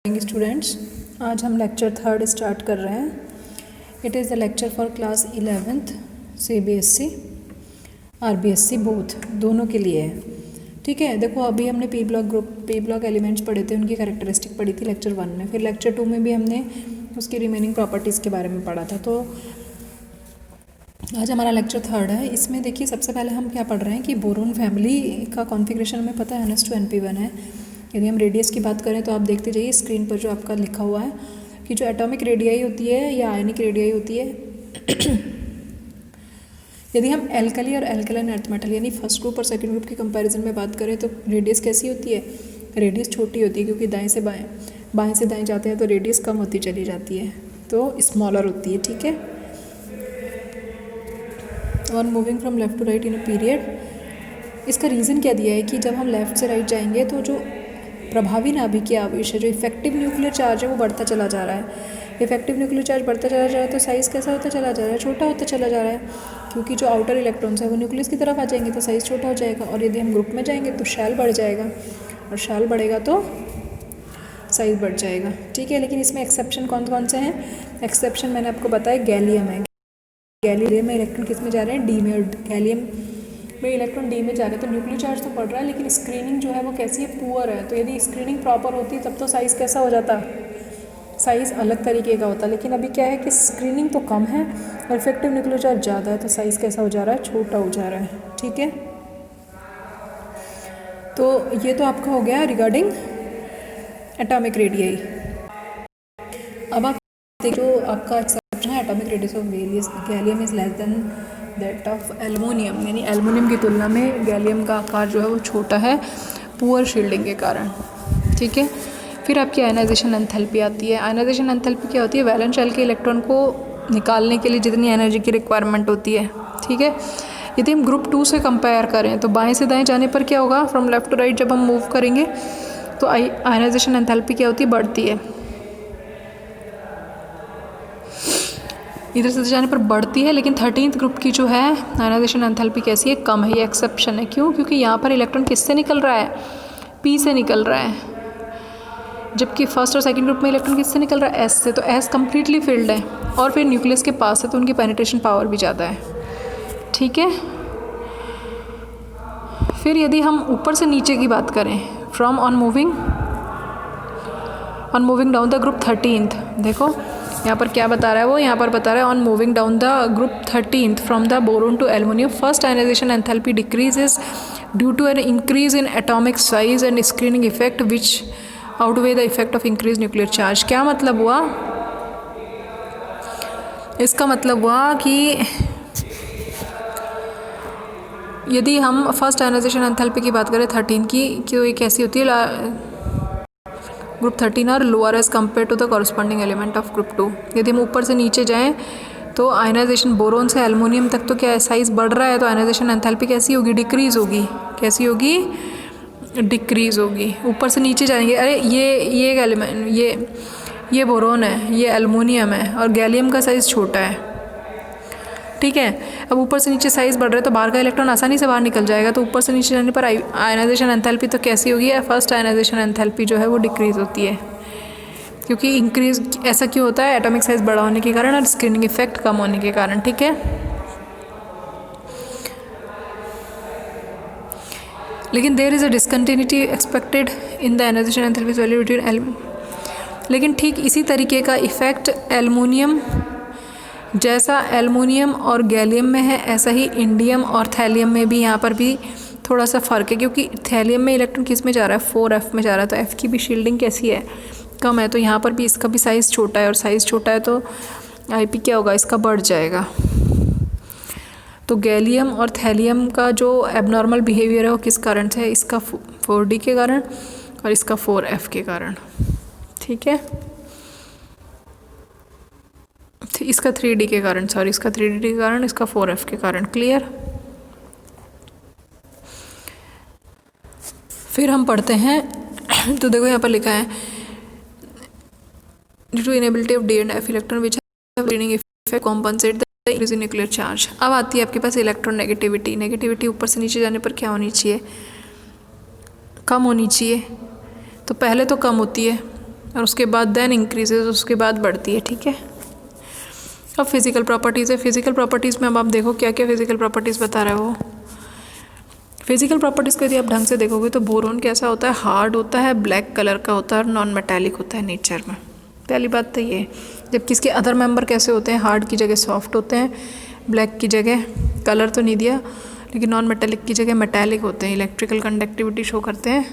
Students, आज हम lecture 3 start कर रहे हैं। It is the lecture for class 11th CBSE RBSE both दोनों के लिए है। ठीक है, देखो अभी हमने पी ब्लॉक एलिमेंट्स पढ़े थे, उनकी कैरेक्टरिस्टिक पढ़ी थी लेक्चर 1 में। फिर लेक्चर 2 में भी हमने उसकी रिमेनिंग प्रॉपर्टीज़ के बारे में पढ़ा था। तो आज हमारा लेक्चर 3 है। इसमें देखिए सबसे पहले हम क्या पढ़ रहे हैं कि बोरोन फैमिली का कॉन्फ़िगरेशन हमें पता है NS2 NP1 है। यदि हम रेडियस की बात करें तो आप देखते जाइए स्क्रीन पर जो आपका लिखा हुआ है कि जो एटॉमिक रेडियाई होती है या आयनिक रेडियाई होती है यदि हम एल्कली और एल्कलाइन अर्थ मेटल यानी फर्स्ट ग्रुप और सेकंड ग्रुप की कंपैरिजन में बात करें तो रेडियस कैसी होती है? रेडियस छोटी होती है क्योंकि दाएं से दाएं जाते हैं तो रेडियस कम होती चली जाती है, तो स्मॉलर होती है। ठीक है, और moving from left to right in a period. इसका रीज़न क्या दिया है कि जब हम लेफ़्ट से राइट जाएंगे तो जो प्रभावी नाभिकीय आवेश है, जो इफेक्टिव न्यूक्लियर चार्ज है, वो बढ़ता चला जा रहा है। इफेक्टिव न्यूक्लियर चार्ज बढ़ता चला जा रहा है तो साइज़ कैसा होता चला जा रहा है? छोटा होता चला जा रहा है, क्योंकि जो आउटर इलेक्ट्रॉन्स है वो न्यूक्लियस की तरफ आ जाएंगे तो साइज़ छोटा हो जाएगा। और यदि हम ग्रुप में जाएंगे तो शैल बढ़ जाएगा, और शैल बढ़ेगा तो साइज़ बढ़ जाएगा। ठीक है, लेकिन इसमें एक्सेप्शन कौन कौन से हैं? एक्सेप्शन मैंने आपको बताया गैलियम है। गैलियम में इलेक्ट्रॉन किस में जा रहे हैं? डी में। और गैलियम में इलेक्ट्रॉन डी में जा रहे हैं तो न्यूक्लियर चार्ज तो बढ़ रहा है, लेकिन स्क्रीनिंग जो है वो कैसी है? पुअर है। तो यदि स्क्रीनिंग प्रॉपर होती तब तो साइज़ कैसा हो जाता? साइज़ अलग तरीके का होता। लेकिन अभी क्या है कि स्क्रीनिंग तो कम है और इफेक्टिव न्यूक्लियर चार्ज ज़्यादा है, तो साइज़ कैसा हो जा रहा है? छोटा हो जा रहा है। ठीक है, तो ये तो आपका हो गया रिगार्डिंग एटॉमिक रेडियाई। अब आप देखो आपका एक्सेप्शन है atomic radius of gallium is less than that of aluminium, यानी एल्युमिनियम की तुलना में गैलियम का आकार जो है वो छोटा है पुअर शील्डिंग के कारण। ठीक है, फिर आपकी आयनाइजेशन एंथैल्पी आती है। आयनाइजेशन एंथैल्पी क्या होती है? वैलेंस शेल के इलेक्ट्रॉन को निकालने के लिए जितनी एनर्जी की रिक्वायरमेंट होती है। ठीक है, यदि हम ग्रुप 2 से कंपेयर करें तो बाएं से दाएं जाने पर क्या होगा? फ्रॉम लेफ्ट टू राइट जब हम मूव करेंगे तो आयनाइजेशन एंथैल्पी क्या होती है? बढ़ती है। इधर से जाने पर बढ़ती है, लेकिन 13th ग्रुप की जो है आयनाइजेशन एंथैल्पी कैसी है? कम है। ये एक्सेप्शन है। क्यों? क्योंकि यहाँ पर इलेक्ट्रॉन किससे निकल रहा है? पी से निकल रहा है, जबकि फर्स्ट और सेकंड ग्रुप में इलेक्ट्रॉन किससे निकल रहा है? एस से। तो एस कम्प्लीटली फिल्ड है और फिर न्यूक्लियस के पास है तो उनकी पेनिट्रेशन पावर भी ज़्यादा है। ठीक है, फिर यदि हम ऊपर से नीचे की बात करें, from on moving down the group 13th, देखो यहाँ पर क्या बता रहा है वो? यहाँ पर बता रहा है on moving down the group 13th from the boron to aluminium first ionization enthalpy decreases due to an increase in atomic size and screening effect which outweigh the effect of increase nuclear charge. क्या मतलब हुआ? इसका मतलब हुआ कि यदि हम first ionization enthalpy की बात करें 13 की, तो ये कैसी होती है? ग्रुप 13 और lower as compare to the corresponding element of group 2। यदि हम ऊपर से नीचे जाएं तो आयनाइजेशन बोरोन से एल्युमिनियम तक तो क्या है? साइज़ बढ़ रहा है, तो आयनाइजेशन एंथैल्पी कैसी होगी? डिक्रीज़ होगी। कैसी होगी? डिक्रीज़ होगी। ऊपर से नीचे जाएंगे, अरे ये एलिमेंट, ये बोरोन है, ये एल्युमिनियम है और गैलियम का साइज़ छोटा है। ठीक है, अब ऊपर से नीचे साइज़ बढ़ रहा है तो बाहर का इलेक्ट्रॉन आसानी से बाहर निकल जाएगा, तो ऊपर से नीचे जाने पर आयनाइजेशन एंथैल्पी तो कैसी होगी? फर्स्ट आयनाइजेशन एंथैल्पी जो है वो डिक्रीज़ होती है, क्योंकि इंक्रीज ऐसा क्यों होता है? एटॉमिक साइज़ बड़ा होने के कारण और स्क्रीनिंग इफेक्ट कम होने के कारण। ठीक है, लेकिन there is a discontinuity expected in the ionization enthalpy value between लेकिन ठीक इसी तरीके का इफेक्ट एल्युमिनियम जैसा एल्युमिनियम और गैलियम में है, ऐसा ही इंडियम और थैलियम में भी यहाँ पर भी थोड़ा सा फ़र्क है, क्योंकि थैलियम में इलेक्ट्रॉन किस में जा रहा है? 4f में जा रहा है, तो f की भी शील्डिंग कैसी है? कम है। तो यहाँ पर भी इसका भी साइज़ छोटा है, और साइज़ छोटा है तो IP क्या होगा? इसका बढ़ जाएगा। तो गैलियम और थैलियम का जो एबनॉर्मल बिहेवियर है वो किस कारण से है? इसका 4d के कारण और इसका 4f के कारण। ठीक है, इसका 3d के कारण, सॉरी इसका 3d के कारण, इसका 4f के कारण। क्लियर? फिर हम पढ़ते हैं, तो देखो यहाँ पर लिखा है due to inability of d and f electron which have leading effect compensate the increase in nuclear charge. अब आती है आपके पास इलेक्ट्रॉन नेगेटिविटी। नेगेटिविटी ऊपर से नीचे जाने पर क्या होनी चाहिए? कम होनी चाहिए। तो पहले तो कम होती है, और उसके बाद देन इंक्रीजेज, उसके बाद बढ़ती है, ठीक है। अब फिजिकल प्रॉपर्टीज़ है। फिजिकल प्रॉपर्टीज़ में अब आप देखो क्या क्या फिजिकल प्रॉपर्टीज़ बता रहा है वो। फिजिकल प्रॉपर्टीज़ को यदि आप ढंग से देखोगे तो बोरोन कैसा होता है, हार्ड होता है, ब्लैक कलर का होता है और नॉन मेटालिक होता है नेचर में। पहली बात तो ये। जबकि इसके अदर मेंबर कैसे होते हैं, हार्ड की जगह सॉफ्ट होते हैं, ब्लैक की जगह, कलर तो नहीं दिया लेकिन नॉन मेटालिक की जगह मेटालिक होते हैं, इलेक्ट्रिकल कंडक्टिविटी शो करते हैं।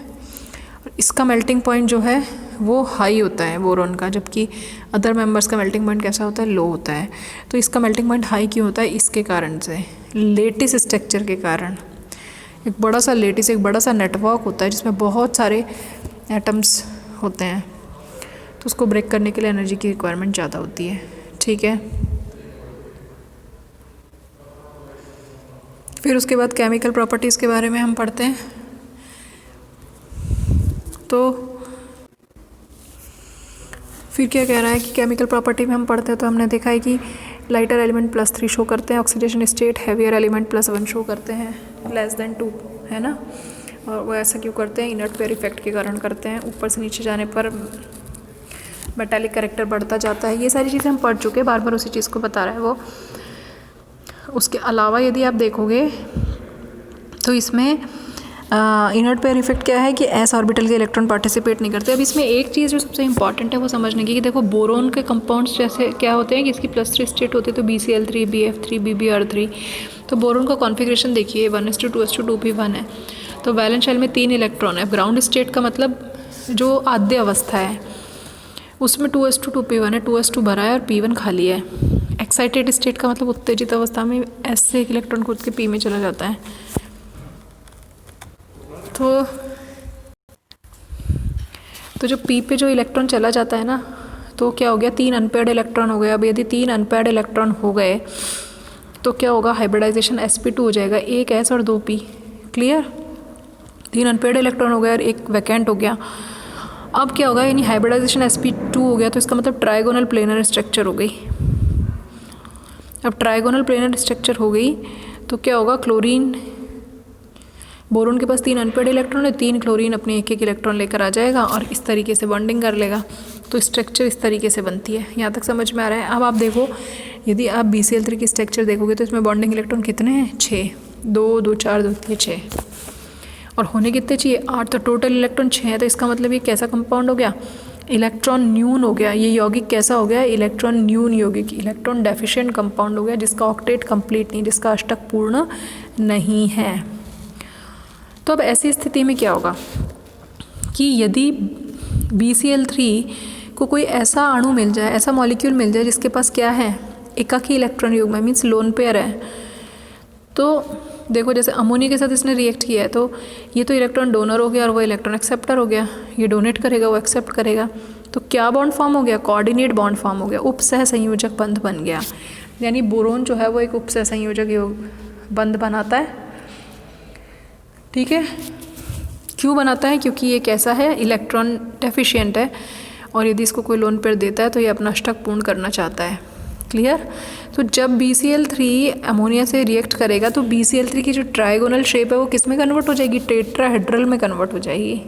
और इसका मेल्टिंग पॉइंट जो है वो हाई होता है बोरोन का, जबकि अदर मेंबर्स का मेल्टिंग पॉइंट कैसा होता है, लो होता है। तो इसका मेल्टिंग पॉइंट हाई क्यों होता है, इसके कारण से, लेटिस स्ट्रक्चर के कारण। एक बड़ा सा लेटिस, एक बड़ा सा नेटवर्क होता है जिसमें बहुत सारे एटम्स होते हैं, तो उसको ब्रेक करने के लिए एनर्जी की रिक्वायरमेंट ज़्यादा होती है, ठीक है। फिर उसके बाद केमिकल प्रॉपर्टीज़ के बारे में हम पढ़ते हैं। तो फिर क्या कह रहा है कि केमिकल प्रॉपर्टी में हम पढ़ते हैं तो हमने देखा है कि लाइटर एलिमेंट +3 शो करते हैं, oxidation state heavier element +1 show करते हैं, <2, है ना। और वो ऐसा क्यों करते हैं, इनर्ट पेयर इफेक्ट के कारण करते हैं। ऊपर से नीचे जाने पर मेटालिक कैरेक्टर बढ़ता जाता है। ये सारी चीज़ें हम पढ़ चुके हैं, बार बार उसी चीज़ को बता रहा है वो। उसके अलावा यदि आप देखोगे तो इसमें इनर्ट पेयर इफेक्ट क्या है कि एस ऑर्बिटल के इलेक्ट्रॉन पार्टिसिपेट नहीं करते। अब इसमें एक चीज़ जो सबसे इंपॉर्टेंट है वो समझने की, कि देखो बोरोन के कंपाउंड्स जैसे क्या होते हैं कि इसकी +3 स्टेट होती है, तो BCl3, BF3, BBr3। तो बोरोन का कॉन्फ़िगरेशन देखिए 1:2:2p1 है। तो वैलेंस शेल में 3 इलेक्ट्रॉन है। ग्राउंड स्टेट का मतलब जो आद्य अवस्था है उसमें 2:2p1 है, 2s2 भरा है और p1 खाली है। एक्साइटेड स्टेट का मतलब उत्तेजित अवस्था में s से एक इलेक्ट्रॉन कूद के p में चला जाता है। तो जो p पे जो इलेक्ट्रॉन चला जाता है ना, तो क्या हो गया, 3 अनपेयर्ड इलेक्ट्रॉन हो गए। अब यदि 3 अनपेयर्ड इलेक्ट्रॉन हो गए तो क्या होगा, हाइब्रिडाइजेशन sp2 हो जाएगा, 1 s और 2 p। क्लियर। 3 अनपेयर्ड इलेक्ट्रॉन हो गया और 1 वैकेंट हो गया। अब क्या होगा, यानी हाइब्रिडाइजेशन sp2 हो गया, तो इसका मतलब ट्राइगोनल प्लेनर स्ट्रक्चर हो गई। अब ट्राइगोनल प्लेनर स्ट्रक्चर हो गई तो क्या होगा, क्लोरीन, बोरोन के पास 3 अनपेयर्ड इलेक्ट्रॉन है, 3 क्लोरीन अपने एक इलेक्ट्रॉन लेकर आ जाएगा और इस तरीके से बॉन्डिंग कर लेगा। तो स्ट्रक्चर इस तरीके से बनती है। यहाँ तक समझ में आ रहा है। अब आप देखो, यदि आप BCl3 की स्ट्रक्चर देखोगे तो इसमें बॉन्डिंग इलेक्ट्रॉन कितने हैं, 6, 2, 2, 4, 2, 3, 6 और होने कितने चाहिए, 8। तो टोटल इलेक्ट्रॉन 6 है। तो इसका मतलब ये कैसा कंपाउंड हो गया, इलेक्ट्रॉन न्यून हो गया। ये यौगिक कैसा हो गया, इलेक्ट्रॉन न्यून यौगिक, इलेक्ट्रॉन डेफिशिएंट कंपाउंड हो गया, जिसका ऑक्टेट कंप्लीट नहीं, जिसका अष्टक पूर्ण नहीं है। तो अब ऐसी स्थिति में क्या होगा कि यदि BCl3 को कोई ऐसा अणु मिल जाए, ऐसा मॉलिक्यूल मिल जाए जिसके पास क्या है, एकाकी इलेक्ट्रॉन युग्म, मीन्स लोन पेयर है। तो देखो जैसे अमोनिया के साथ इसने रिएक्ट किया है, तो ये तो इलेक्ट्रॉन डोनर हो गया और वो इलेक्ट्रॉन एक्सेप्टर हो गया। ये डोनेट करेगा, वो एक्सेप्ट करेगा। तो क्या बॉन्ड फॉर्म हो गया, कोऑर्डिनेट बॉन्ड फॉर्म हो गया, उपसह संयोजक बंध बन गया। यानी बोरोन जो है वो एक उपसह संयोजक बंध बनाता है, ठीक है। क्यों बनाता है, क्योंकि ये कैसा है, इलेक्ट्रॉन डेफिशिएंट है और यदि इसको कोई लोन पेयर देता है तो ये अपना अष्टक पूर्ण करना चाहता है। क्लियर। तो जब BCl3 अमोनिया से रिएक्ट करेगा तो BCl3 की जो ट्राइगोनल शेप है वो किस में कन्वर्ट हो जाएगी, टेट्राहेड्रल में कन्वर्ट हो जाएगी।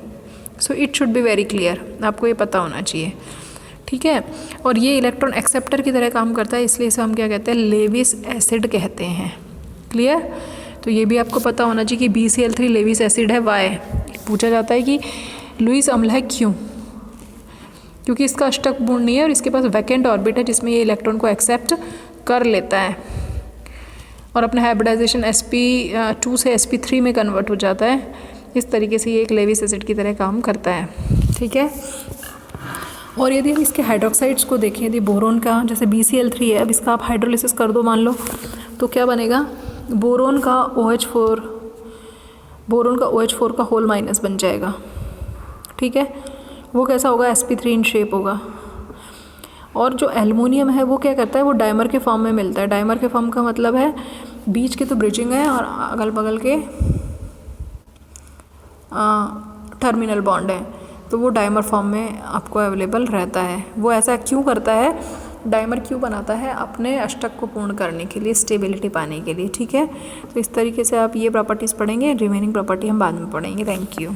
So it should be very clear, आपको ये पता होना चाहिए, ठीक है। और ये इलेक्ट्रॉन एक्सेप्टर की तरह काम करता है, इसलिए इसे हम क्या कहते हैं, लेविस एसिड कहते हैं। क्लियर। तो ये भी आपको पता होना चाहिए कि BCl3 लेविस एसिड है। वाई पूछा जाता है कि लुईस अम्ल है, क्यों, क्योंकि इसका अष्टक पूर्ण नहीं है और इसके पास वैकेंट ऑर्बिट है जिसमें ये इलेक्ट्रॉन को एक्सेप्ट कर लेता है और अपना हाइब्रिडाइजेशन sp2 से sp3 में कन्वर्ट हो जाता है। इस तरीके से ये एक लेविस एसिड की तरह काम करता है, ठीक है। और यदि हम इसके हाइड्रोक्साइड्स को देखें, यदि बोरोन का जैसे BCl3 है, अब इसका आप हाइड्रोलिसिस कर दो मान लो, तो क्या बनेगा, बोरोन का OH4 का होल माइनस बन जाएगा, ठीक है। वो कैसा होगा, sp3 इन शेप होगा। और जो एल्युमिनियम है वो क्या करता है, वो डाइमर के फॉर्म में मिलता है। डाइमर के फॉर्म का मतलब है बीच के तो ब्रिजिंग है और अगल बगल के टर्मिनल बॉन्ड है, तो वो डाइमर फॉर्म में आपको अवेलेबल रहता है। वो ऐसा क्यों करता है, डाइमर क्यों बनाता है, अपने अष्टक को पूर्ण करने के लिए, स्टेबिलिटी पाने के लिए, ठीक है। तो इस तरीके से आप ये प्रॉपर्टीज़ पढ़ेंगे, रिमेनिंग प्रॉपर्टी हम बाद में पढ़ेंगे। Thank you.